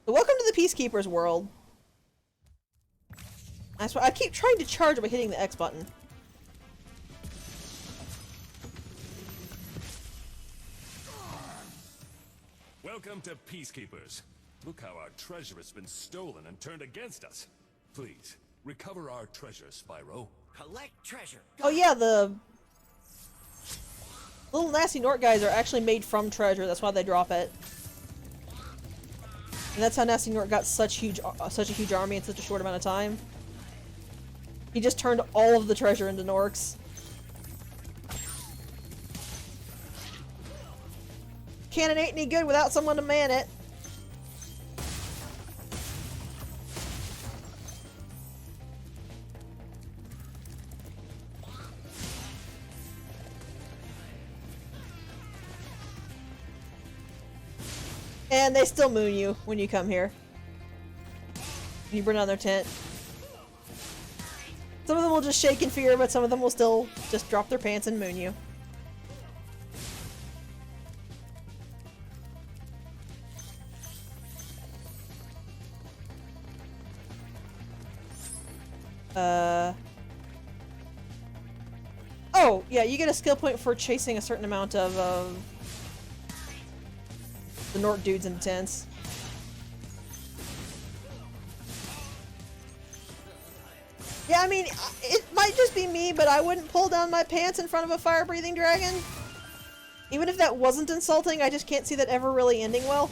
So welcome to the Peacekeepers world. That's why I keep trying to charge by hitting the X button. Welcome to Peacekeepers. Look how our treasure has been stolen and turned against us. Please, recover our treasure, Spyro. Collect treasure. Oh yeah, the little nasty Nort guys are actually made from treasure. That's why they drop it. And that's how Nasty Nort got such a huge army in such a short amount of time. He just turned all of the treasure into Norks. Cannon ain't any good without someone to man it. And they still moon you when you come here. You burn down their tent. Some of them will just shake in fear, but some of them will still just drop their pants and moon you. Oh, yeah, you get a skill point for chasing a certain amount of the Nort dudes in the tents. Yeah, I mean, it might just be me, but I wouldn't pull down my pants in front of a fire-breathing dragon. Even if that wasn't insulting, I just can't see that ever really ending well.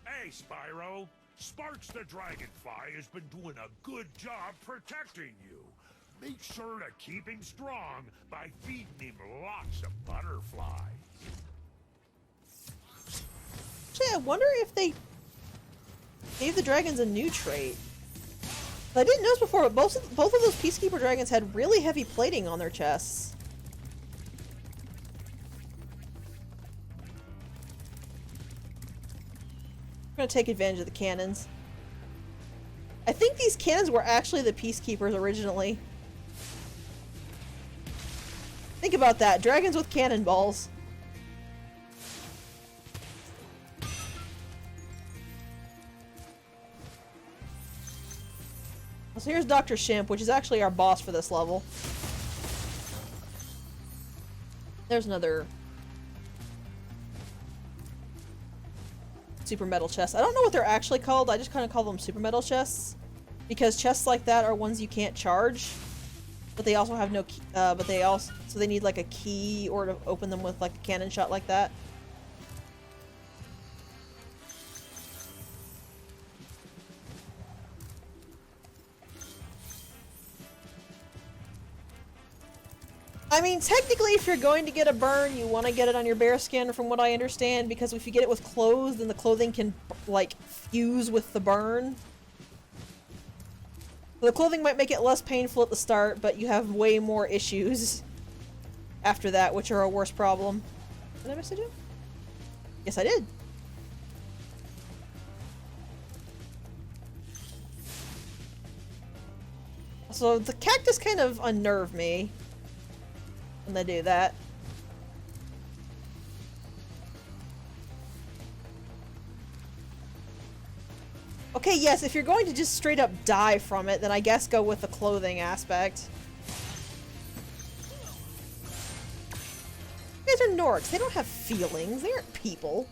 Hey, Spyro. Sparks the Dragonfly has been doing a good job protecting you. Make sure to keep him strong by feeding him lots of butterflies. Actually, I wonder if they gave the dragons a new trait. I didn't notice before, but both of those Peacekeeper dragons had really heavy plating on their chests. I'm gonna take advantage of the cannons. I think these cannons were actually the Peacekeepers originally. Think about that. Dragons with cannonballs. So here's Dr. Shimp, which is actually our boss for this level. There's another super metal chest. I don't know what they're actually called. I just kind of call them super metal chests, because chests like that are ones you can't charge, but they also have no key, so they need like a key or to open them with like a cannon shot like that. I mean, technically, if you're going to get a burn, you want to get it on your bare skin, from what I understand, because if you get it with clothes, then the clothing can, like, fuse with the burn. The clothing might make it less painful at the start, but you have way more issues after that, which are a worse problem. Did I message him? Yes, I did. So the cactus kind of unnerve me when they do that. Okay, yes, if you're going to just straight up die from it, then I guess go with the clothing aspect. These are Norks. They don't have feelings. They aren't people.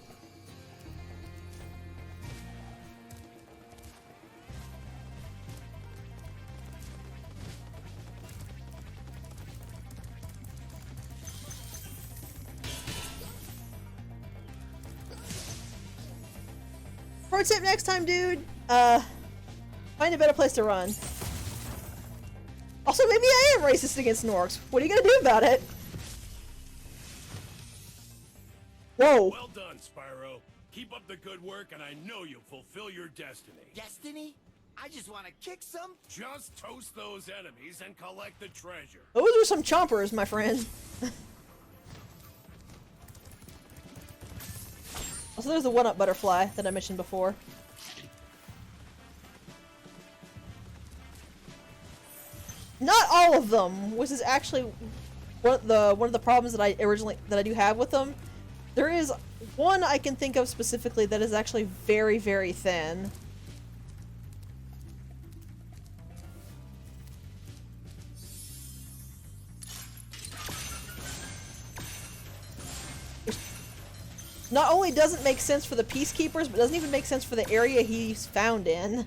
Pro tip next time, dude. Find a better place to run. Also, maybe I am racist against Norks. What are you gonna do about it? Whoa. Well done, Spyro. Keep up the good work, and I know you'll fulfill your destiny. Destiny? I just want to kick some. Just toast those enemies and collect the treasure. Those are some chompers, my friend. Also, there's the one-up butterfly that I mentioned before. Not all of them, which is actually one of the problems that I do have with them, there is one I can think of specifically that is actually very, very thin. Not only doesn't make sense for the Peacekeepers, but doesn't even make sense for the area he's found in.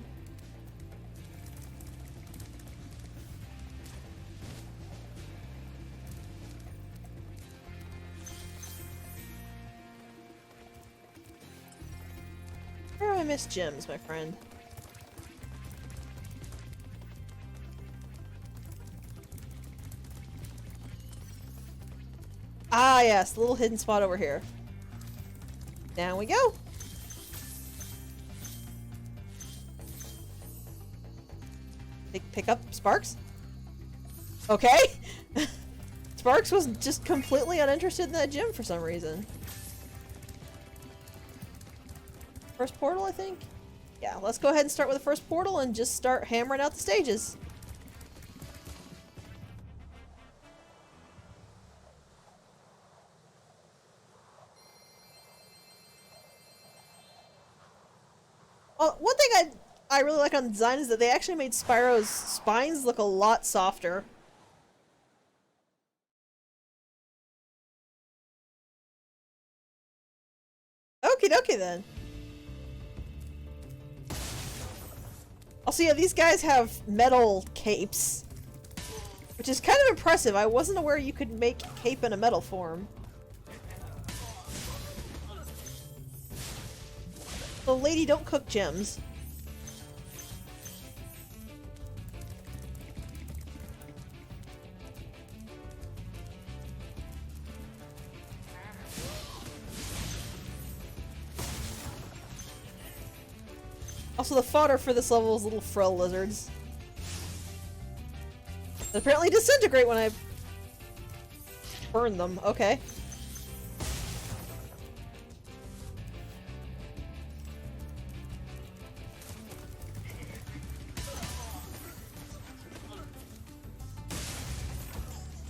Where do I miss gems, my friend? Ah, yes, the little hidden spot over here. Down we go. Pick up Sparks? Okay. Sparks was just completely uninterested in that gym for some reason. First portal, I think? Yeah, let's go ahead and start with the first portal and just start hammering out the stages. Well, one thing I really like on the design is that they actually made Spyro's spines look a lot softer. Okie dokie then. Also, yeah, these guys have metal capes, which is kind of impressive. I wasn't aware you could make cape in a metal form. So, lady, don't cook gems. Also, the fodder for this level is little frill lizards. They apparently disintegrate when I burn them. Okay.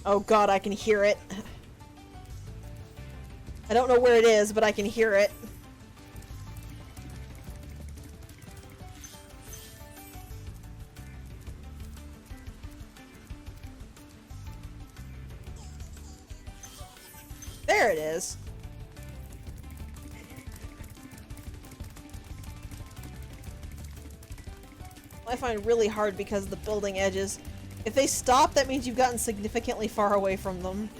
Oh god, I can hear it. I don't know where it is, but I can hear it. There it is. I find really hard because of the building edges. If they stop, that means you've gotten significantly far away from them.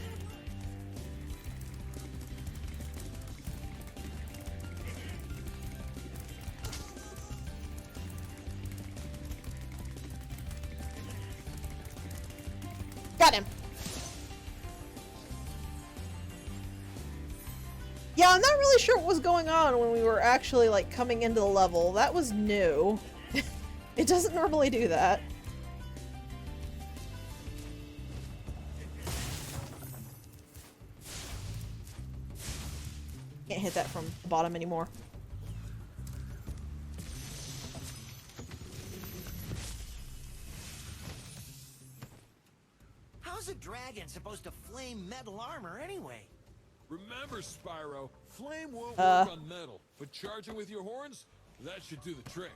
Got him! Yeah, I'm not really sure what was going on when we were actually, like, coming into the level. That was new. It doesn't normally do that. Can't hit that from the bottom anymore. How's a dragon supposed to flame metal armor anyway? Remember, Spyro, flame won't work on metal, but charging with your horns, that should do the trick.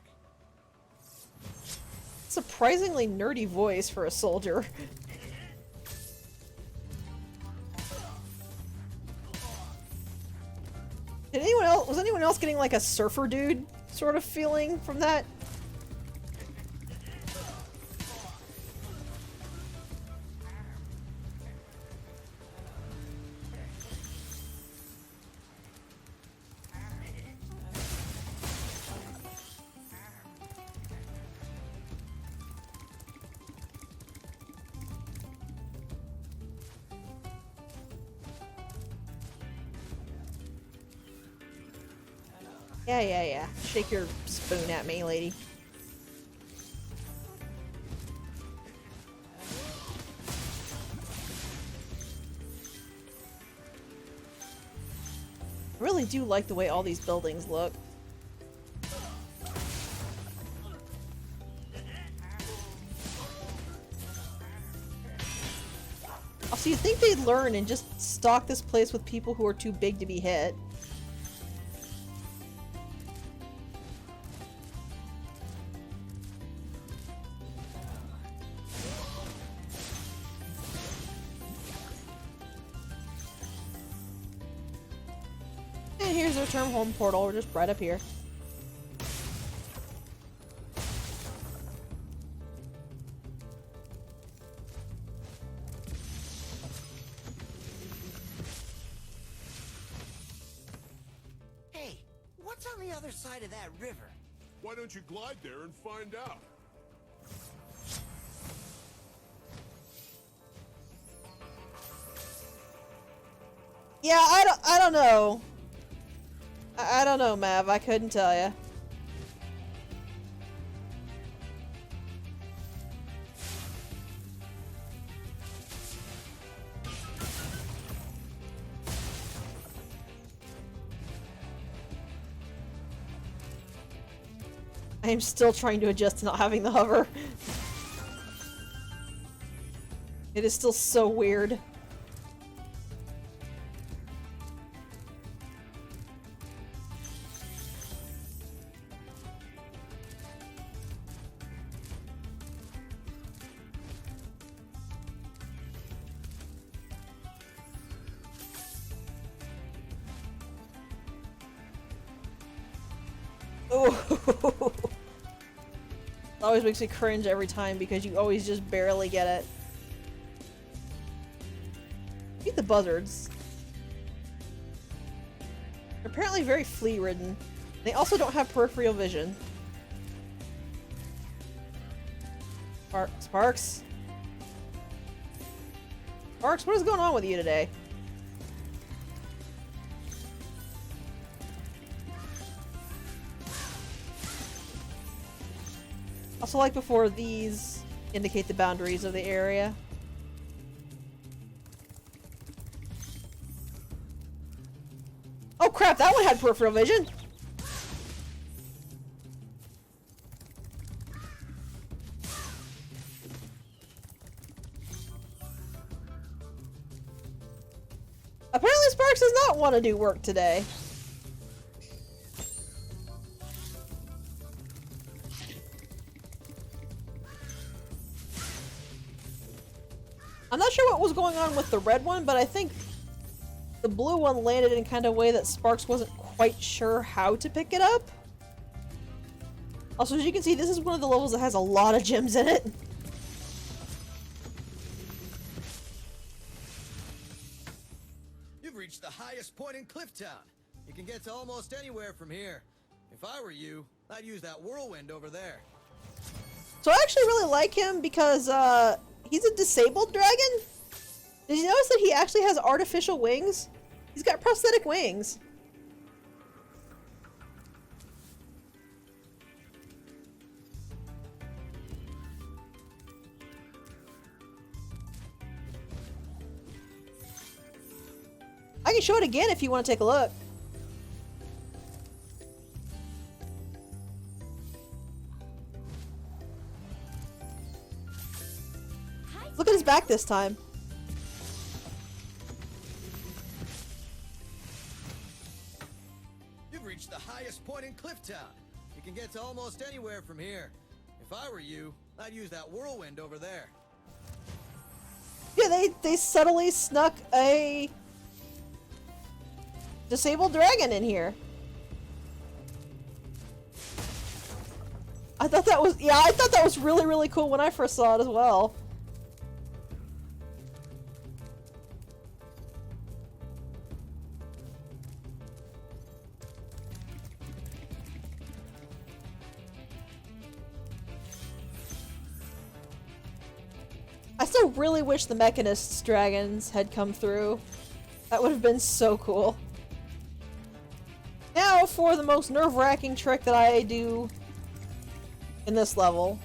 Surprisingly nerdy voice for a soldier. Did anyone else, was anyone else getting like a surfer dude sort of feeling from that? Yeah. Shake your spoon at me, lady. I really do like the way all these buildings look. Also, you'd think they'd learn and just stock this place with people who are too big to be hit. And here's the return home portal. We're just right up here. Hey, what's on the other side of that river? Why don't you glide there and find out? Yeah, I don't know. I don't know, Mav. I couldn't tell ya. I am still trying to adjust to not having the hover. It is still so weird. Oh, it always makes me cringe every time because you always just barely get it. Eat the buzzards. They're apparently very flea-ridden. They also don't have peripheral vision. Sparks? Sparks, what is going on with you today? Also, like before, these indicate the boundaries of the area. Oh crap, that one had peripheral vision! Apparently Sparks does not want to do work today. I'm not sure what was going on with the red one, but I think the blue one landed in kind of a way that Sparks wasn't quite sure how to pick it up. Also, as you can see, this is one of the levels that has a lot of gems in it. You've reached the highest point in Clifftown. You can get to almost anywhere from here. If I were you, I'd use that whirlwind over there. So I actually really like him because, he's a disabled dragon? Did you notice that he actually has artificial wings? He's got prosthetic wings. I can show it again if you want to take a look. Look at his back this time. You've reached the highest point in Clifftown. You can get to almost anywhere from here. If I were you, I'd use that whirlwind over there. Yeah, they subtly snuck a disabled dragon in here. I thought that was really, really cool when I first saw it as well. I still really wish the Mechanists dragons had come through. That would have been so cool. Now for the most nerve-wracking trick that I do in this level.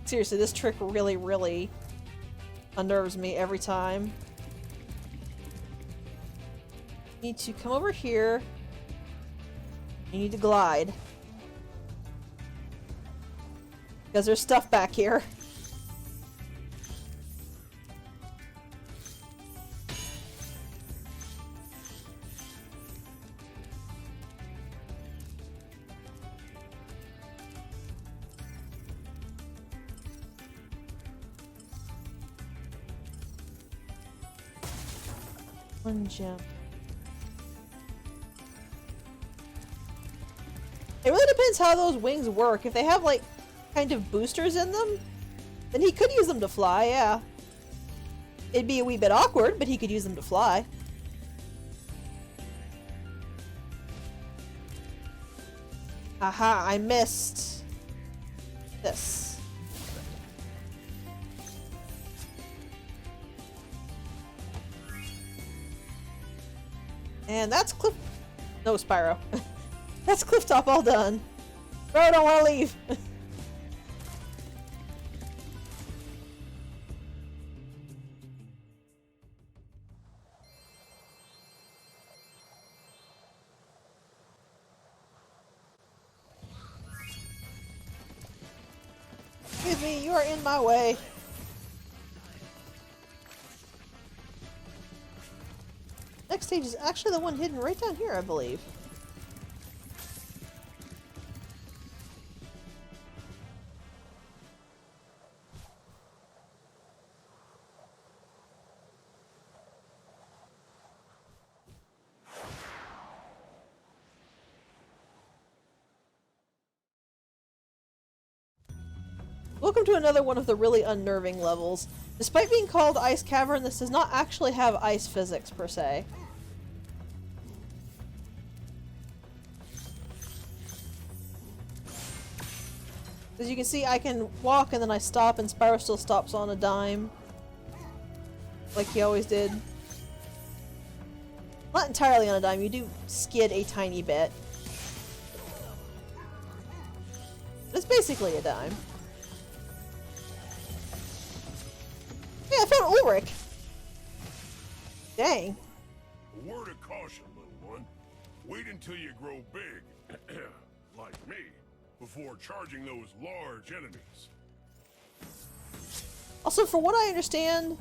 Seriously, this trick really, really unnerves me every time. You need to come over here. You need to glide. Because there's stuff back here. One gem. It really depends how those wings work. If they have like kind of boosters in them, then he could use them to fly, yeah. It'd be a wee bit awkward, but he could use them to fly. Aha, I missed this. And that's Cliff... No, Spyro. That's Clifftop all done. Bro, I don't want to leave. Excuse me, you are in my way. Next stage is actually the one hidden right down here, I believe. Welcome to another one of the really unnerving levels. Despite being called Ice Cavern, this does not actually have ice physics per se. As you can see, I can walk and then I stop and Spyro still stops on a dime. Like he always did. Not entirely on a dime, you do skid a tiny bit. It's basically a dime. Yeah, I found Ulrich! Dang. A word of caution, little one. Wait until you grow big, like me, before charging those large enemies. Also, from what I understand,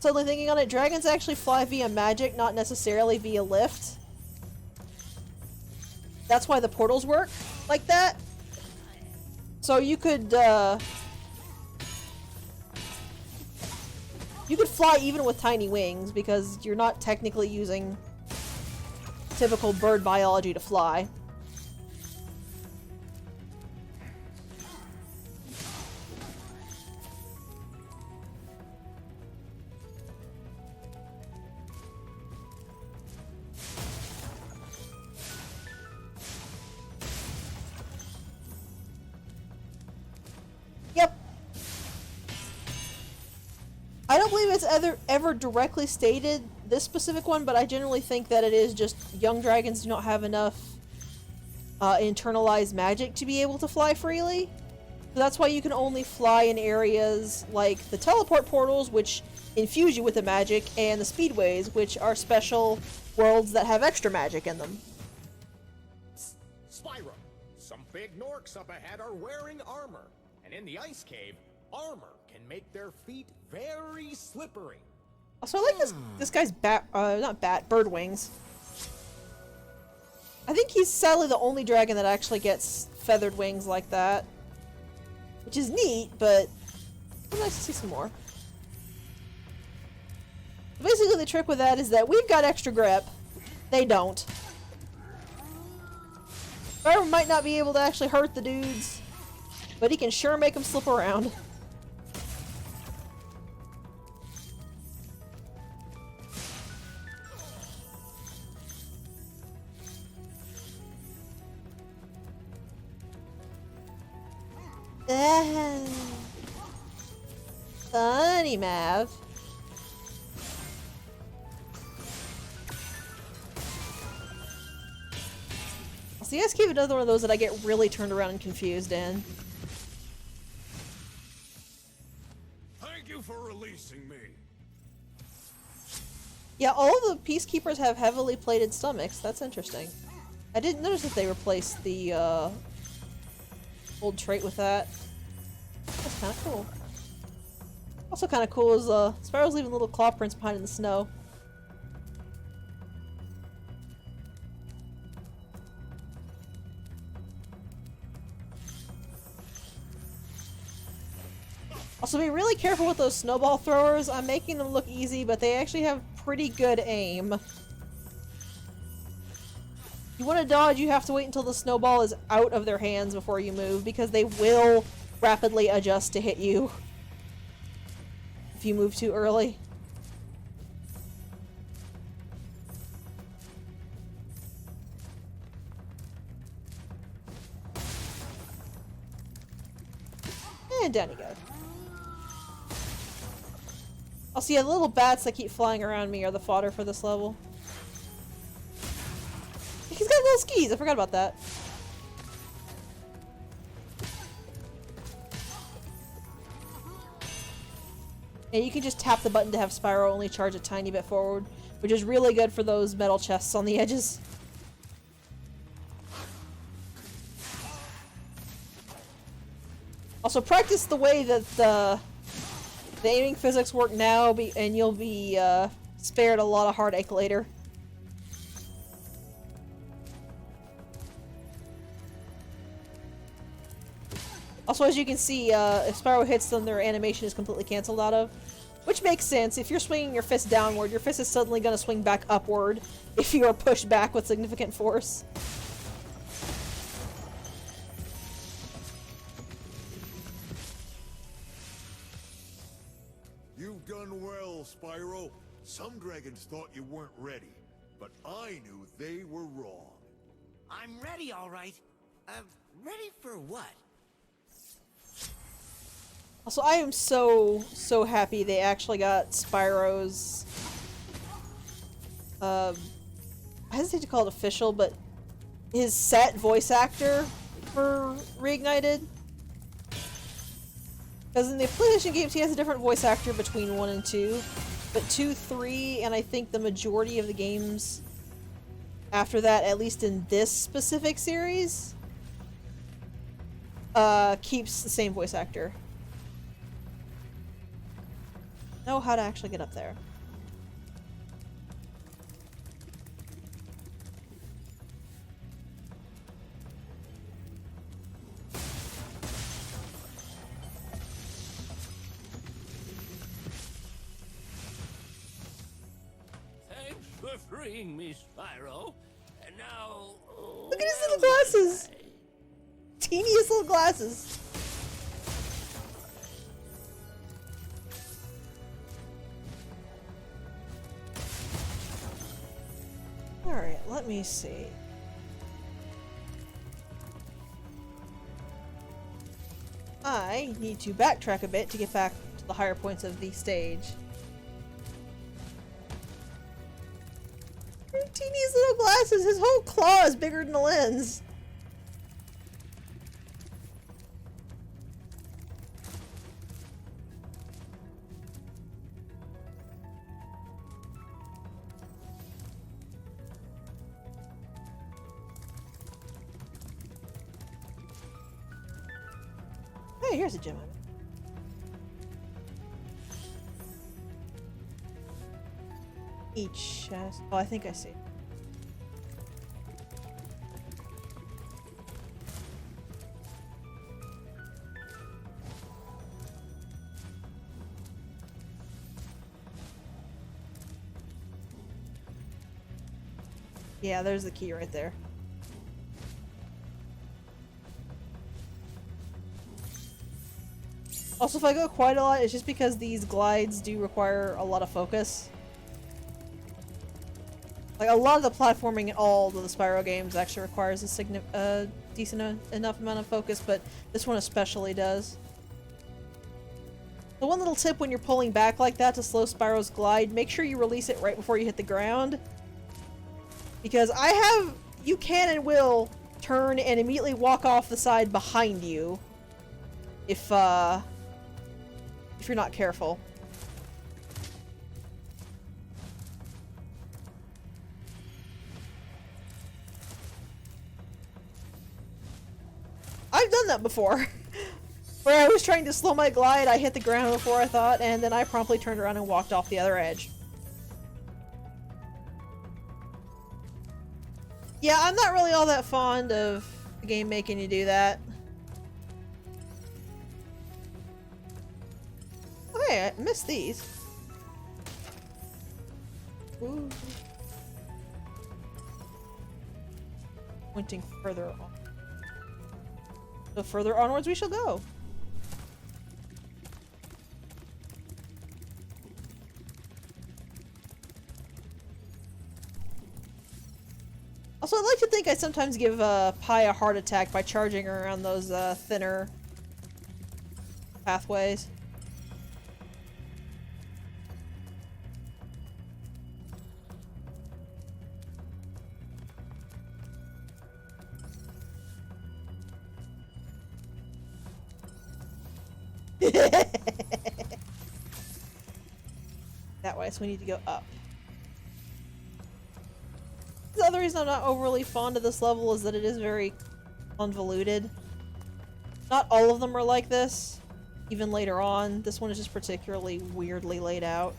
suddenly thinking on it, dragons actually fly via magic, not necessarily via lift. That's why the portals work like that. So you could fly even with tiny wings because you're not technically using typical bird biology to fly. Yep. I don't believe it's ever directly stated, this specific one, but I generally think that it is just young dragons do not have enough internalized magic to be able to fly freely. So that's why you can only fly in areas like the teleport portals, which infuse you with the magic, and the speedways, which are special worlds that have extra magic in them. Spyro, some big Norks up ahead are wearing armor, and in the ice cave, armor can make their feet very slippery. Also, I like this guy's bird wings. I think he's sadly the only dragon that actually gets feathered wings like that. Which is neat, but it's nice to see some more. Basically the trick with that is that we've got extra grip. They don't. Spyro might not be able to actually hurt the dudes, but he can sure make them slip around. Funny, Mav. See, I keep another one of those that I get really turned around and confused in. Thank you for releasing me. Yeah, all of the Peacekeepers have heavily plated stomachs. That's interesting. I didn't notice that they replaced the old trait with that. That's kind of cool. Also kind of cool is Spyro's leaving little claw prints behind in the snow. Also be really careful with those snowball throwers. I'm making them look easy, but they actually have pretty good aim. You want to dodge, you have to wait until the snowball is out of their hands before you move, because they will rapidly adjust to hit you if you move too early. And down you go. I'll see, the little bats that keep flying around me are the fodder for this level. He's got little skis, I forgot about that. And you can just tap the button to have Spyro only charge a tiny bit forward, which is really good for those metal chests on the edges. Also, practice the way that the aiming physics work now, and you'll be spared a lot of heartache later. Also, as you can see, if Spyro hits them, their animation is completely cancelled out of. Which makes sense. If you're swinging your fist downward, your fist is suddenly going to swing back upward if you are pushed back with significant force. You've done well, Spyro. Some dragons thought you weren't ready, but I knew they were wrong. I'm ready, all right. Ready for what? Also, I am so happy they actually got Spyro's, I hesitate to call it official, but his set voice actor for Reignited. Because in the PlayStation games, he has a different voice actor between 1 and 2. But 2, 3, and I think the majority of the games after that, at least in this specific series, keeps the same voice actor. Know how to actually get up there. Thanks for freeing me, Spyro. And now... Look at his little glasses! Teeniest little glasses. Alright, let me see. I need to backtrack a bit to get back to the higher points of the stage. Teeny's little glasses, his whole claw is bigger than the lens. Hey, here's a gem. Each chest. Oh, I think I see. Yeah, there's the key right there. Also, if I go quite a lot, it's just because these glides do require a lot of focus. Like, a lot of the platforming in all of the Spyro games actually requires a decent enough amount of focus, but this one especially does. The one little tip when you're pulling back like that to slow Spyro's glide, make sure you release it right before you hit the ground. Because you can and will turn and immediately walk off the side behind you if you're not careful. I've done that before. Where I was trying to slow my glide, I hit the ground before I thought, and then I promptly turned around and walked off the other edge. Yeah, I'm not really all that fond of the game making you do that. Oh, hey, I missed these. Ooh. Pointing further on. So further onwards we shall go. Also, I'd like to think I sometimes give Pi a heart attack by charging her around those thinner pathways. That way, so we need to go up. The other reason I'm not overly fond of this level is that it is very convoluted. Not all of them are like this, even later on. This one is just particularly weirdly laid out.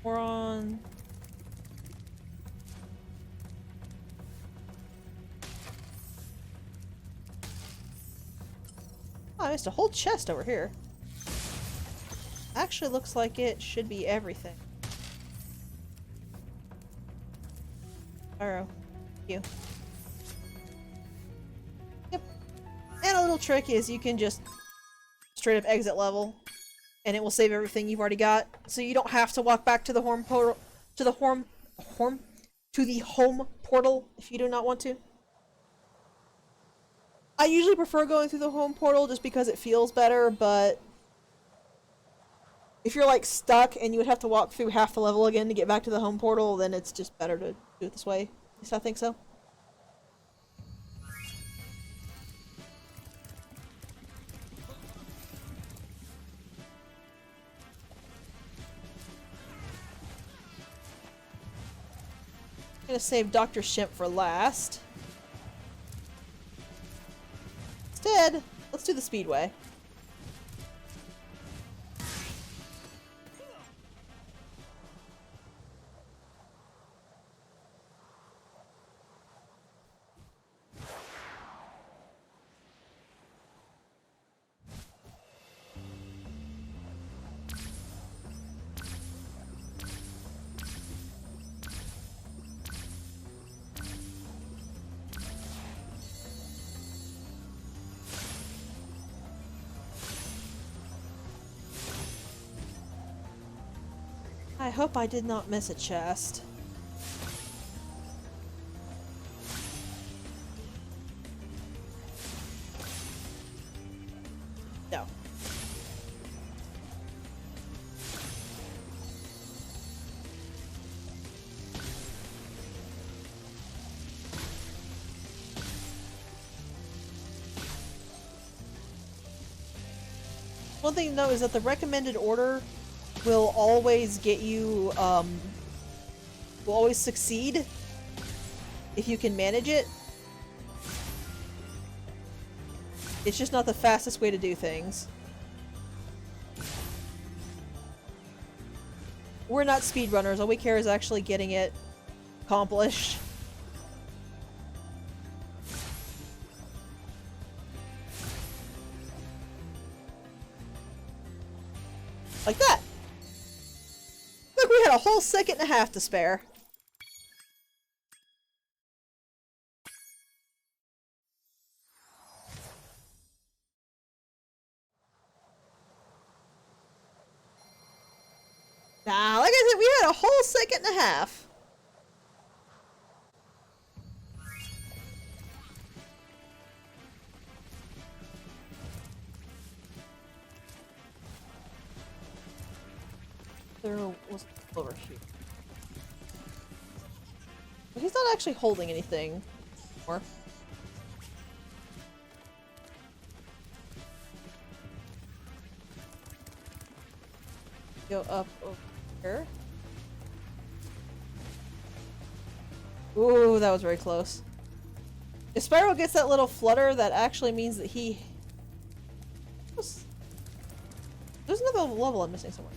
We're on... Oh, I missed a whole chest over here. Actually looks like it should be everything. Spyro. You. Yep. And a little trick is you can just straight up exit level and it will save everything you've already got. So you don't have to walk back to the home portal to the home portal if you do not want to. I usually prefer going through the home portal just because it feels better, but if you're like stuck and you would have to walk through half the level again to get back to the home portal, then it's just better to do it this way. At least I think so. I'm gonna save Dr. Shimp for last. Instead, let's do the speedway. I hope I did not miss a chest. No. One thing to note is that the recommended order will always get you, will always succeed if you can manage it. It's just not the fastest way to do things. We're not speedrunners, all we care is actually getting it accomplished. Like that! Look, we had a whole second and a half to spare. Nah, like I said, we had a whole second and a half. There was over here. But he's not actually holding anything more. Go up over here. Ooh, that was very close. If Spyro gets that little flutter, that actually means that he... There's another level I'm missing somewhere.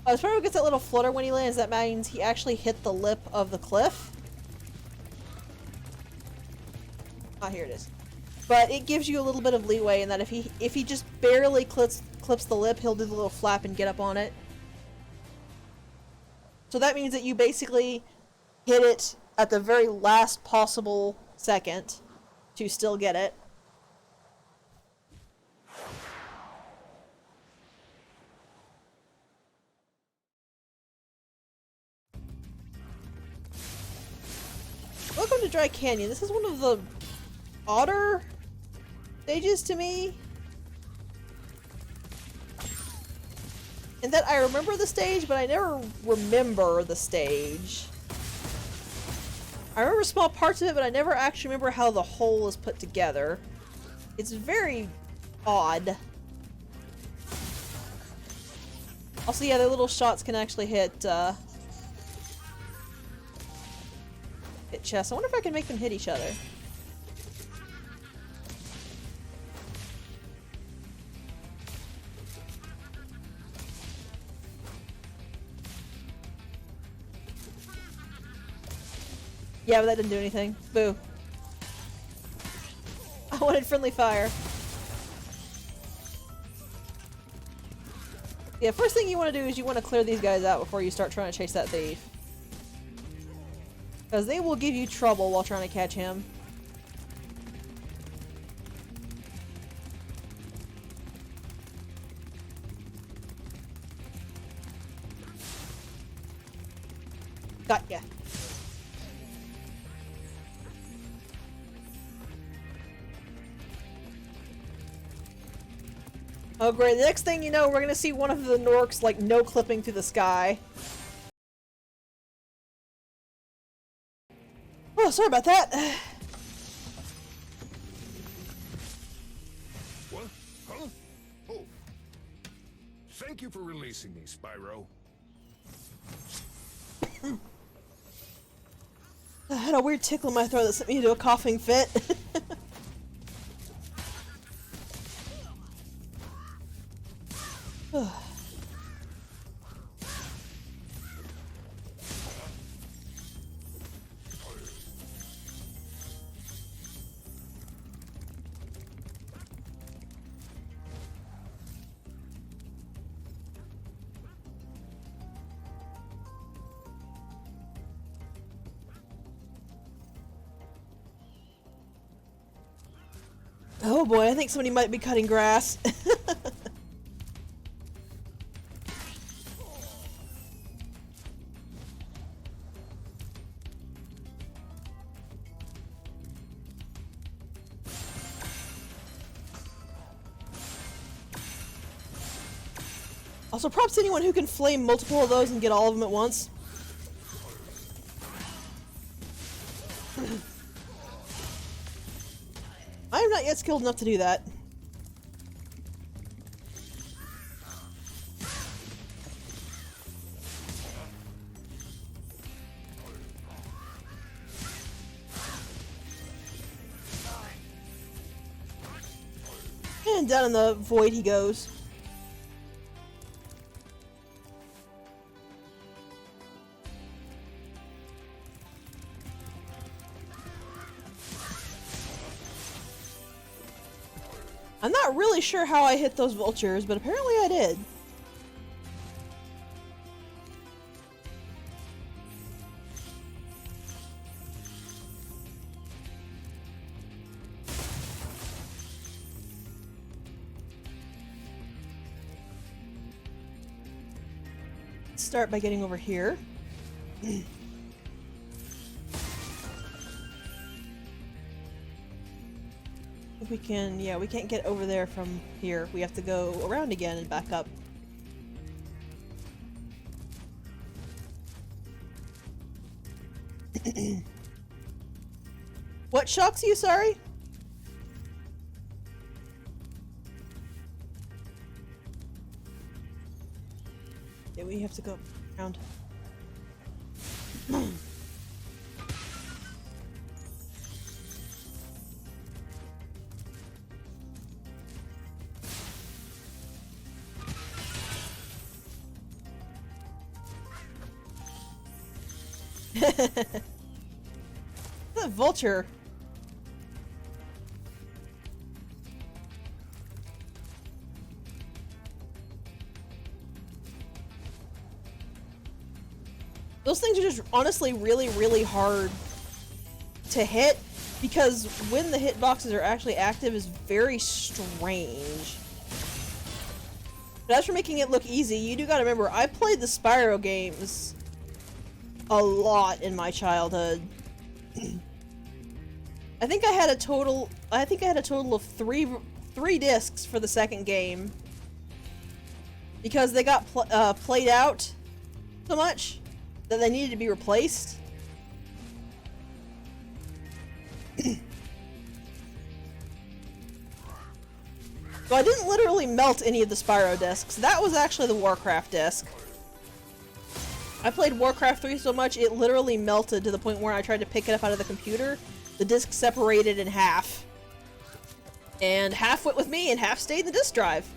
If Spyro gets that little flutter when he lands, that means he actually hit the lip of the cliff. Ah, here it is. But it gives you a little bit of leeway in that if he just barely clips the lip, he'll do the little flap and get up on it. So that means that you basically hit it at the very last possible second to still get it. Welcome to Dry Canyon. This is one of the odder stages to me. And that I remember the stage, but I never remember the stage. I remember small parts of it, but I never actually remember how the whole is put together. It's very odd. Also, yeah, the little shots can actually hit chests. I wonder if I can make them hit each other. Yeah, but that didn't do anything. Boo. I wanted friendly fire. Yeah, first thing you want to do is you want to clear these guys out before you start trying to chase that thief. Because they will give you trouble while trying to catch him. Got ya. Oh great, the next thing you know, we're gonna see one of the Norks, like, no-clipping through the sky. Oh, sorry about that. What? Huh? Oh. Thank you for releasing me, Spyro. I had a weird tickle in my throat that sent me into a coughing fit. Oh boy, I think somebody might be cutting grass. Also, props to anyone who can flame multiple of those and get all of them at once. I am not yet skilled enough to do that. And down in the void he goes. I'm not really sure how I hit those vultures, but apparently I did. Let's start by getting over here. If we can, yeah, we can't get over there from here. We have to go around again and back up. What shocks you, sorry? Yeah, we have to go around. That vulture. Those things are just honestly really, really hard to hit because when the hitboxes are actually active is very strange. But as for making it look easy, you do gotta remember, I played the Spyro games a lot in my childhood. I think I had a total of three discs for the second game. Because they got played out so much that they needed to be replaced. So I didn't literally melt any of the Spyro discs. That was actually the Warcraft disc. I played Warcraft 3 so much it literally melted to the point where I tried to pick it up out of the computer. The disc separated in half. And half went with me and half stayed in the disk drive.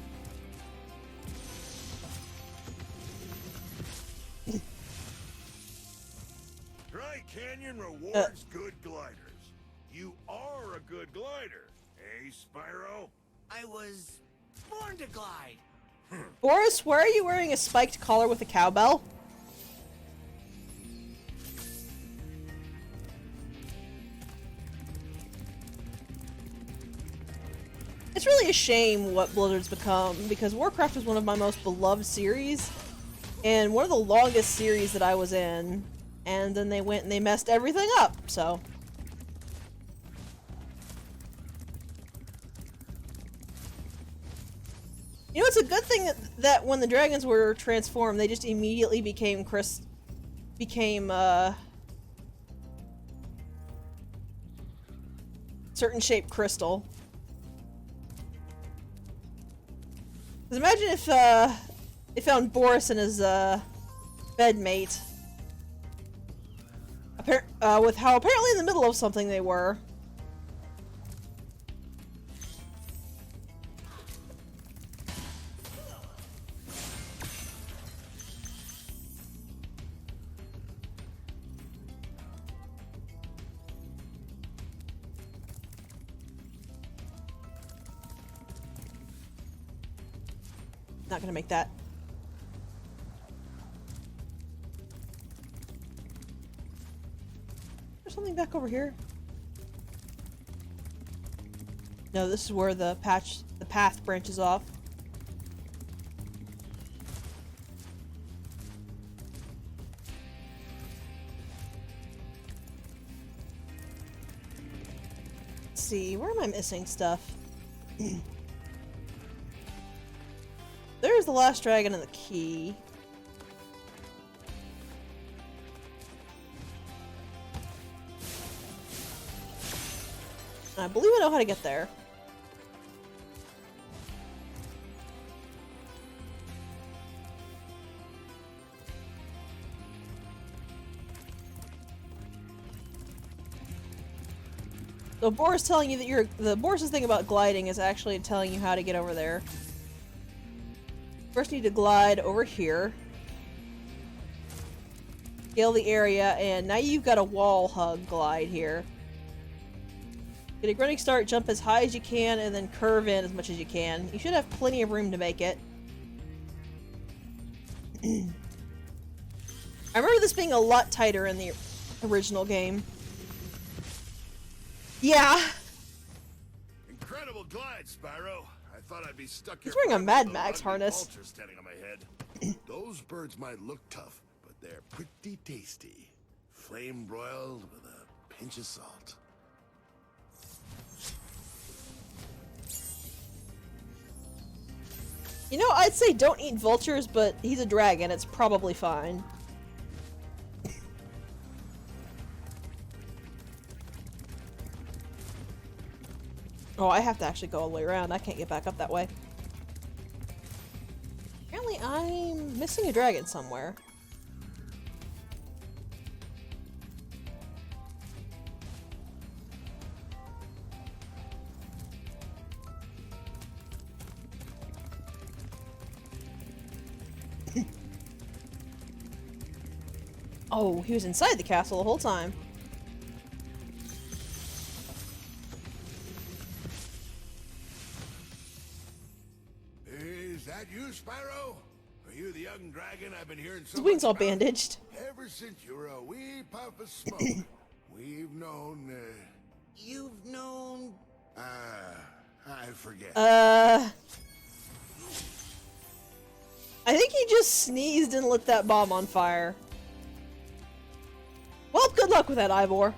Dry Canyon rewards good gliders. You are a good glider, eh, Spyro? I was born to glide. Boris, why are you wearing a spiked collar with a cowbell? It's really a shame what Blizzard's become, because Warcraft was one of my most beloved series, and one of the longest series that I was in, and then they went and they messed everything up, so... You know, it's a good thing that when the dragons were transformed, they just immediately became certain shaped crystal. Because imagine if they found Boris and his bedmate, with how apparently in the middle of something they were. Not gonna make that. There's something back over here. No, this is where the path branches off. Let's see, where am I missing stuff? There's the last dragon and the key. I believe I know how to get there. So Boris telling you that Boris's thing about gliding is actually telling you how to get over there. First, you need to glide over here. Scale the area, and now you've got a wall hug glide here. Get a running start, jump as high as you can, and then curve in as much as you can. You should have plenty of room to make it. I remember this being a lot tighter in the original game. Yeah. Incredible glide, Spyro. I thought I'd be stuck here. He's wearing a Mad with Max ugly harness. vulture standing on my head. Those birds might look tough, but they're pretty tasty. Flame broiled with a pinch of salt. You know, I'd say don't eat vultures, but he's a dragon. It's probably fine. Oh, I have to actually go all the way around. I can't get back up that way. Apparently, I'm missing a dragon somewhere. Oh, he was inside the castle the whole time. Is that you, Spyro? Are you the young dragon I've been hearing so His wings much all about? bandaged. Ever since you were a wee puff of smoke, we've known, You've known... I forget. I think he just sneezed and lit that bomb on fire. Well, good luck with that, Ivor.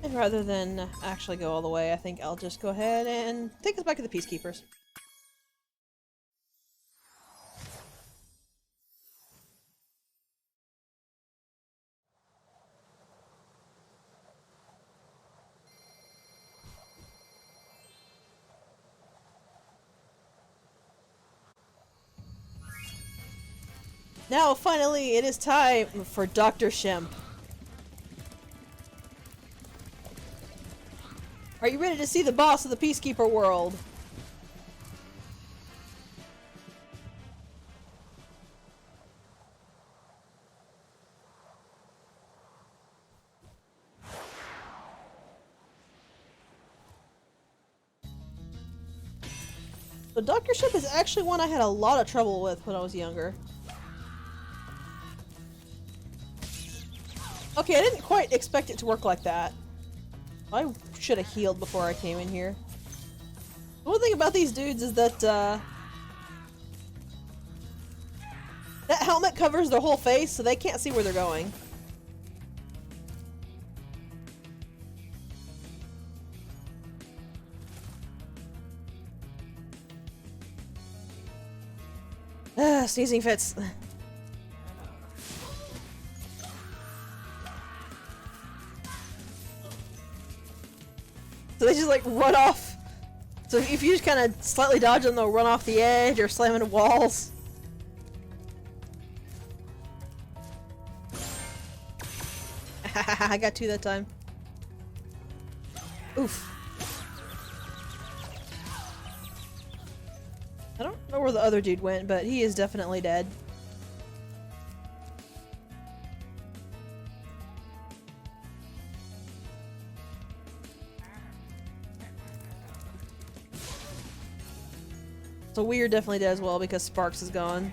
And rather than actually go all the way, I think I'll just go ahead and take us back to the Peacekeepers. Now, finally, it is time for Dr. Shemp. Are you ready to see the boss of the Peacekeeper world? So Dr. Shemp is actually one I had a lot of trouble with when I was younger. Okay, I didn't quite expect it to work like that. I should have healed before I came in here. The one thing about these dudes is that, that helmet covers their whole face, so they can't see where they're going. Sneezing fits. So they just like run off. So if you just kind of slightly dodge them, they'll run off the edge or slam into walls. I got two that time. Oof. I don't know where the other dude went, but he is definitely dead. So we are definitely dead as well because Sparks is gone.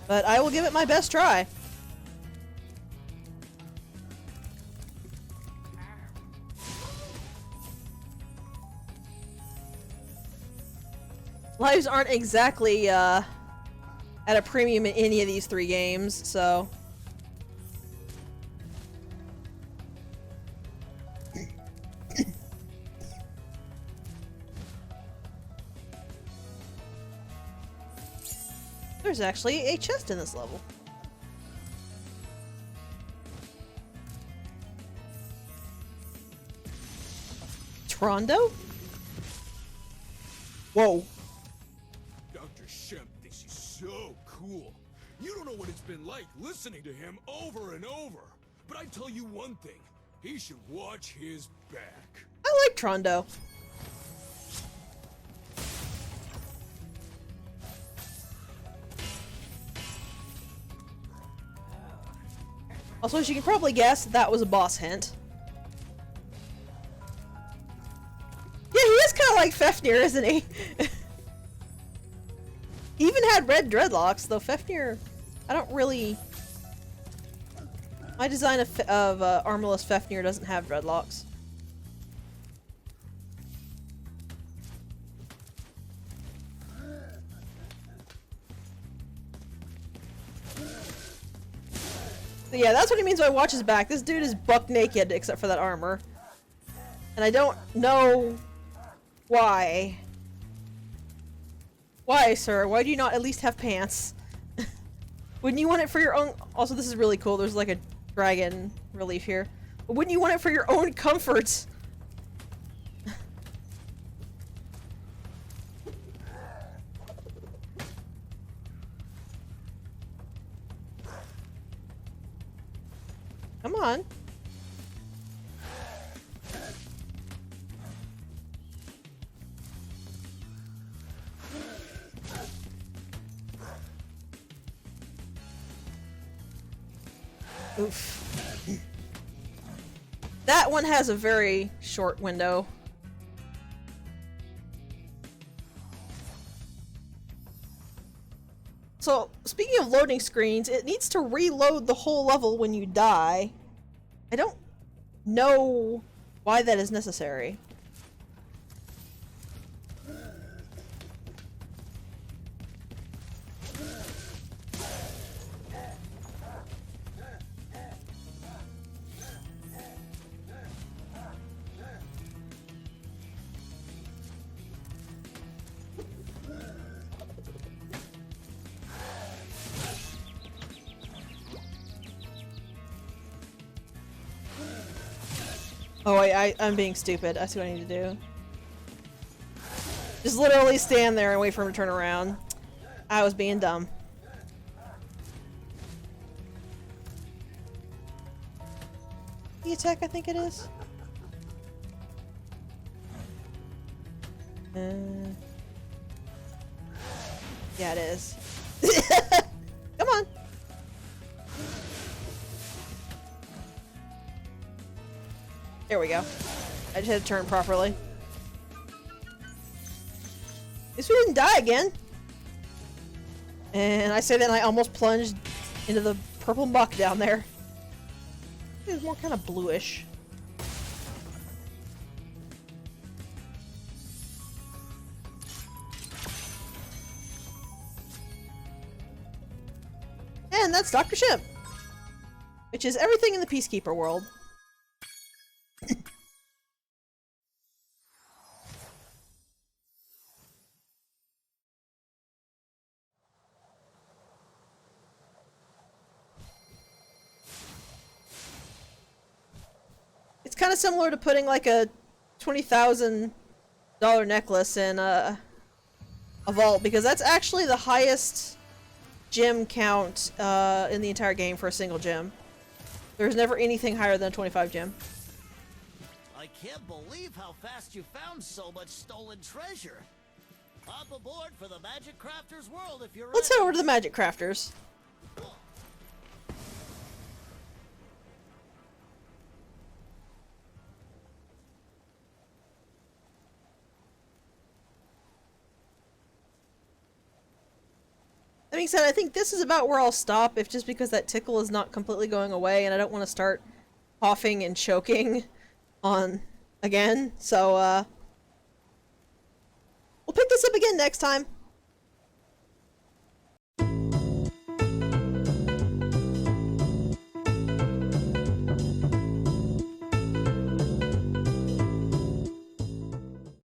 But I will give it my best try. Lives aren't exactly at a premium in any of these three games, so... There's actually a chest in this level. Trondo? Whoa. Dr. Shemp thinks he's so cool. You don't know what it's been like listening to him over and over. But I tell you one thing, he should watch his back. I like Trondo. Also, as you can probably guess, that was a boss hint. Yeah, he is kind of like Fafnir, isn't he? He even had red dreadlocks, though Fafnir... I don't really... My design of armorless Fafnir doesn't have dreadlocks. So yeah, that's what he means by watch his back. This dude is buck naked except for that armor. And I don't know why. Why, sir? Why do you not at least have pants? Wouldn't you want it for your own? Also, this is really cool. There's like a dragon relief here. But wouldn't you want it for your own comfort? Come on. Oof. That one has a very short window. So, speaking of loading screens, it needs to reload the whole level when you die. I don't know why that is necessary. Oh, I'm being stupid. I see what I need to do. Just literally stand there and wait for him to turn around. I was being dumb. The attack, I think it is. Yeah, it is. Come on. There we go. I just had to turn properly. At least we didn't die again. And I say that and I almost plunged into the purple muck down there. It was more kind of bluish. And that's Dr. Shimp, which is everything in the Peacekeeper world. It's kind of similar to putting like a $20,000 necklace in a vault, because that's actually the highest gem count in the entire game for a single gem. There's never anything higher than a 25 gem. I can't believe how fast you found so much stolen treasure. Hop aboard for the Magic Crafters world if you're ready. Let's head over to the Magic Crafters. That being said, I think this is about where I'll stop, if just because that tickle is not completely going away and I don't want to start coughing and choking on again. So, we'll pick this up again next time.